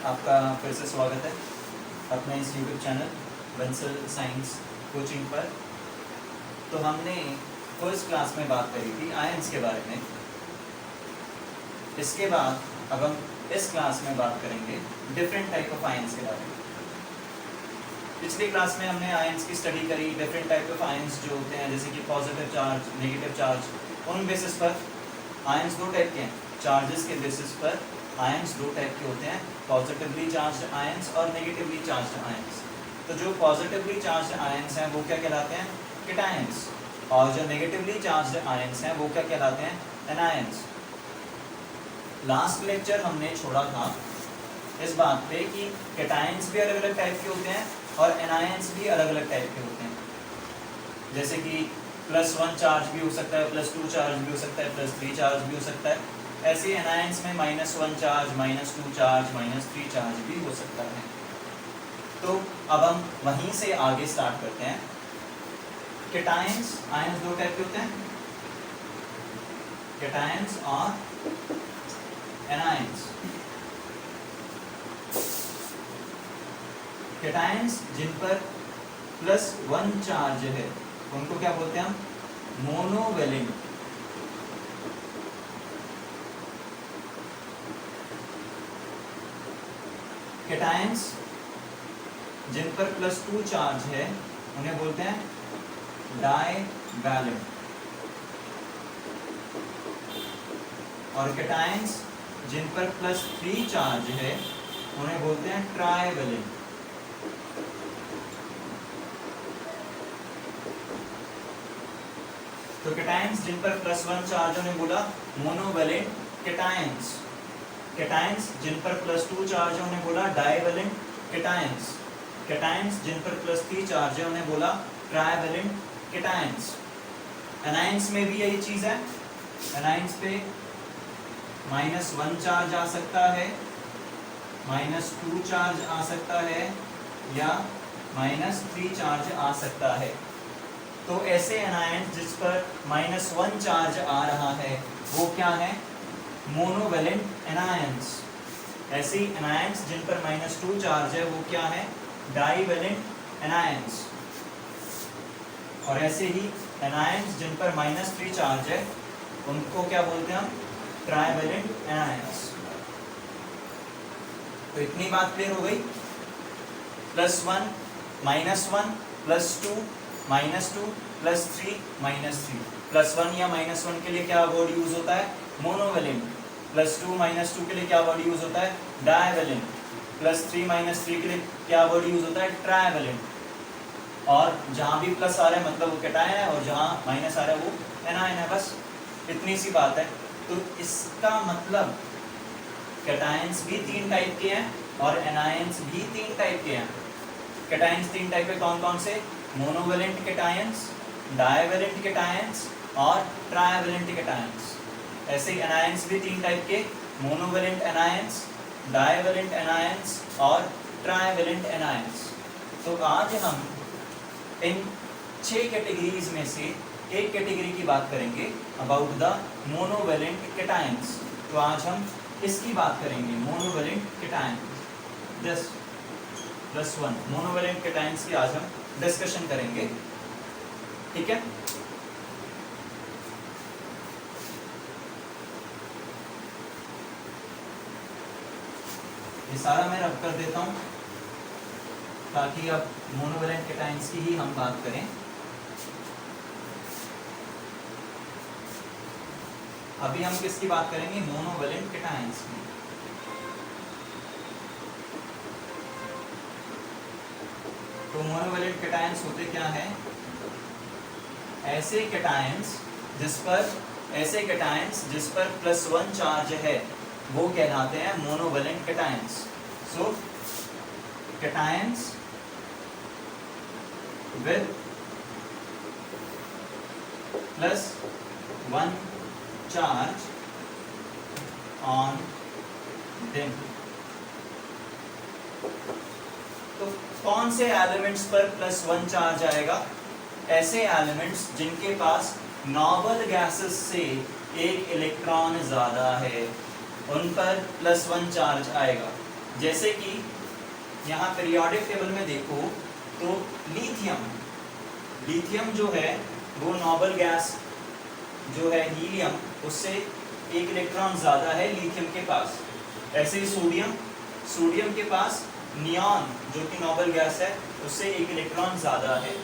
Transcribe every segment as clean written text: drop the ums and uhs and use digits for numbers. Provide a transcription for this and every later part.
आपका फिर से स्वागत है अपने इस YouTube channel Bansal science coaching पर। तो हमने फर्स्ट क्लास में बात करी थी आयंस के बारे में। इसके बाद अब हम इस क्लास में बात करेंगे डिफरेंट टाइप ऑफ आयंस के बारे में। पिछली क्लास में हमने आयंस की स्टडी करी, डिफरेंट टाइप ऑफ आयंस जो होते हैं, जैसे कि पॉजिटिव चार्ज, नेगेटिव चार्ज। उन बेसिस पर आयंस दो टाइप के हैं। चार्जेस के बेसिस पर आयंस दो टाइप के होते हैं, पॉजिटिवली चार्ज्ड आयंस और नेगेटिवली चार्ज्ड आयंस। तो जो पॉजिटिवली चार्ज्ड आयंस हैं वो क्या कहलाते हैं? केटायंस। और जो नेगेटिवली चार्ज्ड आयंस हैं वो क्या कहलाते हैं? एनायंस। लास्ट लेक्चर हमने छोड़ा था इस बात पे कि केटायंस भी अलग अलग टाइप के होते हैं और एनायंस भी अलग अलग टाइप के होते हैं। जैसे कि +1 चार्ज भी हो सकता है, +2 चार्ज भी हो सकता है, +3 चार्ज भी हो सकता है। ऐसे एनायंस में -1 चार्ज, -2 चार्ज, -3 चार्ज भी हो सकता है। तो अब हम वहीं से आगे स्टार्ट करते हैं। केटायंस, आयंस दो टाइप के होते हैं, केटायंस और एनायंस। केटायंस जिन पर +1 चार्ज है उनको क्या बोलते हैं हम? मोनोवेलेंट। केटायंस जिन पर +2 चार्ज है उन्हें बोलते हैं डाइवैलेंट। और केटायंस जिन पर +3 चार्ज है उन्हें बोलते हैं ट्राइवेलेंट। तो केटायंस जिन पर +1 चार्ज उन्हें बोला मोनोवेलेंट केटायंस। केटायंस जिन पर +2 चार्ज है उन्हें बोला डाइवेलेंट केटायंस। केटायंस जिन पर +3 चार्ज है उन्हें बोला ट्राइवेलेंट केटायंस। एनायंस में भी यही चीज है। एनायंस पे -1 चार्ज आ सकता है, -2 चार्ज आ सकता है या -3 चार्ज आ सकता है। तो ऐसे एनायंस जिस पर -1 चार्ज आ रहा है वो क्या है? Monovalent anions. ऐसे एनायंस जिन पर -2 चार्ज है वो क्या है? Divalent anions. और ऐसे ही एनायंस जिन पर -3 चार्ज है उनको क्या बोलते हैं हम? Trivalent anions. तो इतनी बात क्लियर हो गई। +1, -1, +2, -2, +3, -3। +1 या -1 के लिए क्या वर्ड यूज होता है? मोनोवेलेंट। +2, -2 के लिए क्या वर्ड यूज होता है? डाइवेलेंट। +3, -3 के लिए क्या वर्ड यूज होता है? ट्राइवेलेंट। और जहां भी प्लस आ रहा है मतलब वो केटायन है और जहां माइनस आ रहा है वो एनायन है। बस इतनी सी बात है। तो इसका मतलब केटायंस भी 3 टाइप के हैं और एनायंस भी 3 टाइप के हैं। केटायंस 3 टाइप के कौन कौन से? मोनोवेलेंट केटायंस, डाइवेलेंट केटायंस और ट्राइवेलेंट केटायंस। ऐसे ही एनायंस भी 3 टाइप के, मोनोवेलेंट एनायंस, डाइवेलेंट एनायंस और ट्राइवेलेंट एनायंस। तो आज हम इन 6 कैटेगरीज में से एक कैटेगरी की बात करेंगे, अबाउट द मोनोवेलेंट केटायंस। तो आज हम इसकी बात करेंगे, मोनोवेलेंट केटायंस। +1 मोनोवेलेंट केटायंस की आज हम डिस्कशन करेंगे। ठीक है? ये सारा मैं रब कर देता हूं ताकि अब मोनोवेलेंट केटायंस की ही हम बात करें। अभी हम किसकी बात करेंगे? मोनोवेलेंट केटायंस की। तो मोनोवेलेंट केटायंस होते क्या है? ऐसे केटायंस जिस पर +1 चार्ज है वो कहलाते हैं monovalent cations. So cations with +1 charge on them. तो कौन से एलिमेंट्स पर +1 चार्ज आएगा? ऐसे एलिमेंट्स जिनके पास नॉर्मल गैसेस से एक इलेक्ट्रॉन ज्यादा है उन पर +1 चार्ज आएगा। जैसे कि यहाँ पीरियोडिक टेबल में देखो तो लिथियम जो है वो नोबल गैस जो है हीलियम, उससे एक इलेक्ट्रॉन ज़्यादा है लिथियम के पास। ऐसे ही सोडियम के पास नियॉन जो कि नोबल गैस है उससे एक इलेक्ट्रॉन ज़्यादा है।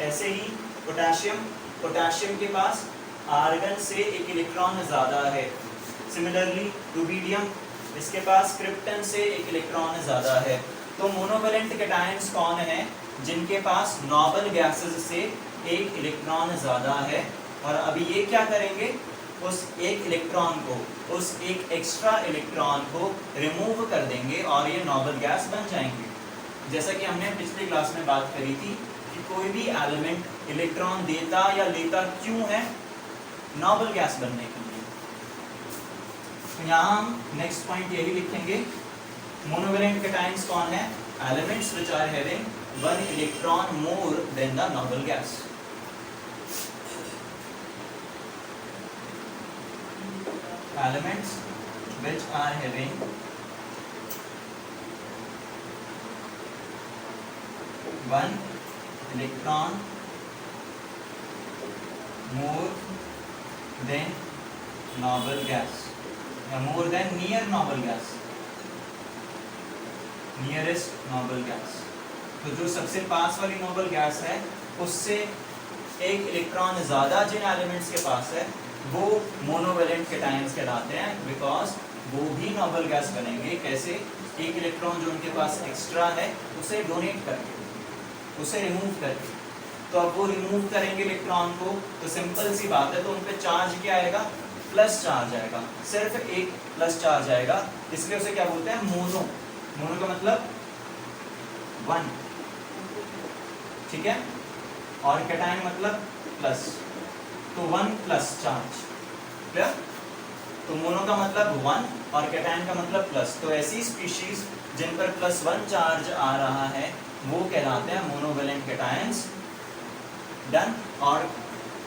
ऐसे ही पोटेशियम के पास आर्गन से एक इलेक्ट्रॉन ज़्यादा है। सिमिलरली रुबिडियम, इसके पास क्रिप्टन से एक इलेक्ट्रॉन ज़्यादा है। तो मोनोवेलेंट कैटायंस कौन है? जिनके पास नोबल गैसेस से एक इलेक्ट्रॉन ज़्यादा है। और अभी ये क्या करेंगे, उस एक इलेक्ट्रॉन को, उस एक एक्स्ट्रा इलेक्ट्रॉन को रिमूव कर देंगे और ये नोबल गैस बन जाएंगे। जैसा कि हमने पिछली क्लास में बात करी थी कि कोई भी एलिमेंट इलेक्ट्रॉन देता या लेता क्यों है? नोबल गैस बनने के लिए। तो यहाँ हम नेक्स्ट पॉइंट यही लिखेंगे, मोनोवेलेंट कैटायंस कौन है? Elements which are having one electron more than the noble gas. Elements which are having one electron more than noble gas या more than near noble gas, nearest noble gas। तो जो सबसे पास वाली noble gas है उससे एक electron ज़्यादा जिन elements के पास है वो मोनोवेलेंट कैटायंस कहलाते हैं, बिकॉज वो भी नोबल गैस बनेंगे। कैसे? एक इलेक्ट्रॉन जो उनके पास एक्स्ट्रा है उसे डोनेट करके, उसे रिमूव करके। तो अब वो रिमूव करेंगे इलेक्ट्रॉन को तो सिंपल सी बात है, तो उन पे चार्ज क्या आएगा? प्लस चार्ज आएगा, सिर्फ एक प्लस चार्ज आएगा। इसलिए उसे क्या बोलते हैं? मोनो का मतलब वन, ठीक है, और कैटायन मतलब प्लस, तो वन प्लस चार्ज, क्लियर? तो मोनो का मतलब वन और कैटायन का मतलब प्लस। तो ऐसी स्पीशीज जिन पर प्लस वन चार्ज आ रहा है वो कहलाते हैं मोनोवेलेंट कैटायंस। डन। और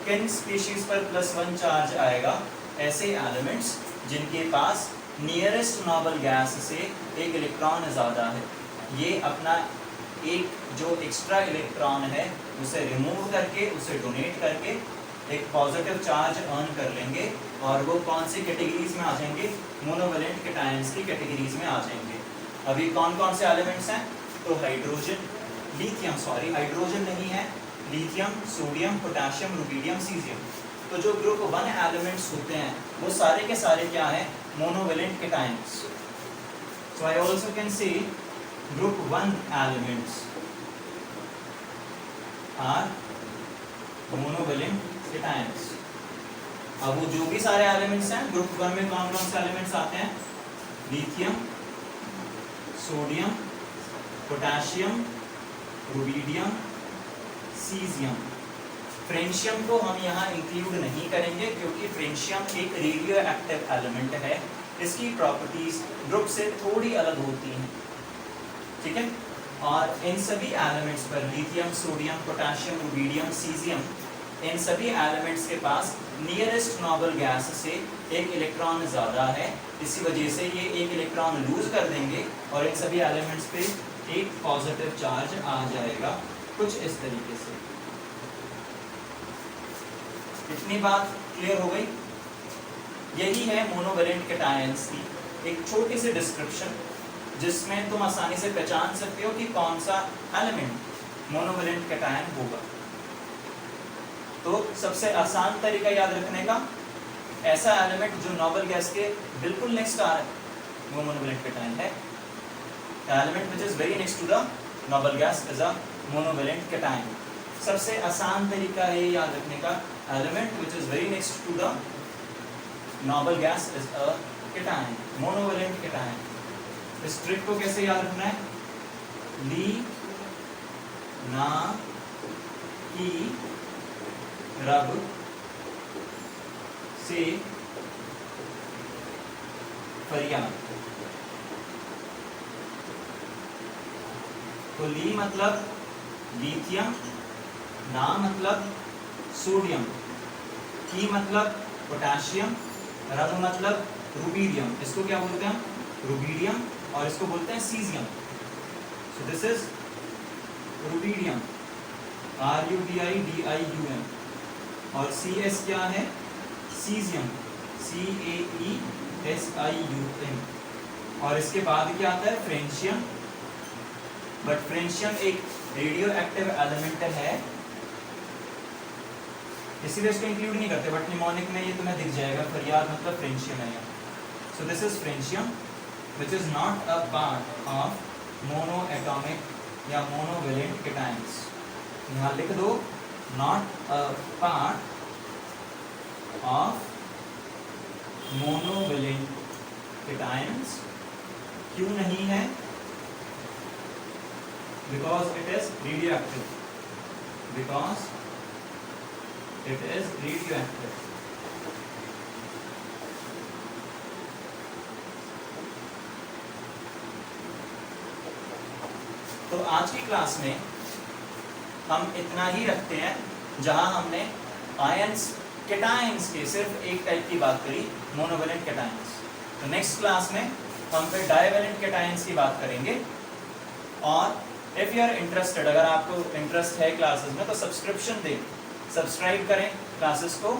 किन स्पीशीज पर प्लस वन चार्ज आएगा? ऐसे एलिमेंट्स जिनके पास नियरेस्ट नोबल गैस से एक इलेक्ट्रॉन ज़्यादा है। ये अपना एक जो एक्स्ट्रा इलेक्ट्रॉन है उसे रिमूव करके, उसे डोनेट करके एक पॉजिटिव चार्ज अर्न कर लेंगे और वो कौन सी कैटेगरीज में आ जाएंगे? मोनोवेलेंट कैटायंस की कैटेगरीज में आ जाएंगे। अभी कौन कौन से एलिमेंट्स हैं? तो हाइड्रोजन नहीं है, lithium, sodium, potassium, rubidium, caesium. तो जो ग्रुप 1 एलिमेंट्स होते हैं वो सारे के सारे क्या हैं? Monovalent cations. So I also can say group 1 elements are monovalent cations. अब वो जो भी सारे एलिमेंट्स हैं ग्रुप 1 में कौन कौन से एलिमेंट्स आते हैं? Lithium, sodium, potassium, rubidium, caesium. Francium को हम यहाँ इंक्लूड नहीं करेंगे क्योंकि फ्रेंशियम एक रेडियो एक्टिव एलिमेंट है, इसकी प्रॉपर्टीज ग्रुप से थोड़ी अलग होती हैं, ठीक है। और इन सभी एलिमेंट्स पर lithium, sodium, potassium, rubidium, caesium, इन सभी एलिमेंट्स के पास नियरेस्ट नोबल गैस से एक इलेक्ट्रॉन ज़्यादा है। इसी वजह से ये एक इलेक्ट्रॉन लूज कर देंगे और इन सभी एलिमेंट्स पे एक पॉजिटिव चार्ज आ जाएगा, कुछ इस तरीके से। इतनी बात क्लियर हो गई? यही है मोनोवेलेंट कैटायंस की एक छोटी सी डिस्क्रिप्शन, जिसमें तुम आसानी से पहचान सकते हो कि कौन सा एलिमेंट मोनोवेलेंट कैटायन होगा। तो सबसे आसान तरीका याद रखने का, ऐसा एलिमेंट जो नोबल गैस के बिल्कुल नेक्स्ट आ रहा है वो मोनोवेलेंट कैटायन है। Element which is very next to the noble gas is a monovalent cation. सबसे आसान तरीका है याद रखने का, element which is very next to the noble gas is a cation, monovalent cation. इस ट्रिक को कैसे याद रखना है? ली ना की रब से फरियाद। तो ली मतलब लिथियम, ना मतलब सोडियम, की मतलब पोटेशियम, रब मतलब रुबिडियम। इसको क्या बोलते हैं? रुबीडियम, और इसको बोलते हैं caesium. So this is rubidium, RUBIDIUM, और CS क्या है? Caesium, CAESIUM। और इसके बाद क्या आता है? फ्रेंशियम। बट फ्रेंशियम एक रेडियो एक्टिव एलिमेंट है, इसीलिए इसको इंक्लूड नहीं करते, बट निमोनिक में ये तुम्हें दिख जाएगा। फरियाद मतलब फ्रेंशियम है। So this is francium which is not a part of mono atomic या मोनोवेलेंट केटायंस। यहाँ लिख दो, not a part of monovalent cations. क्यों नहीं है? Because it is radioactive, because it is radioactive। तो आज की क्लास में हम इतना ही रखते हैं, जहां हमने आयंस केटायंस के सिर्फ एक टाइप की बात करी, मोनोवेलेंट केटायंस। तो नेक्स्ट क्लास में हम फिर डाइवेलेंट केटायंस की बात करेंगे। और इफ यू आर इंटरेस्टेड, अगर आपको इंटरेस्ट है क्लासेस में, तो सब्सक्रिप्शन दें, सब्सक्राइब करें क्लासेस को।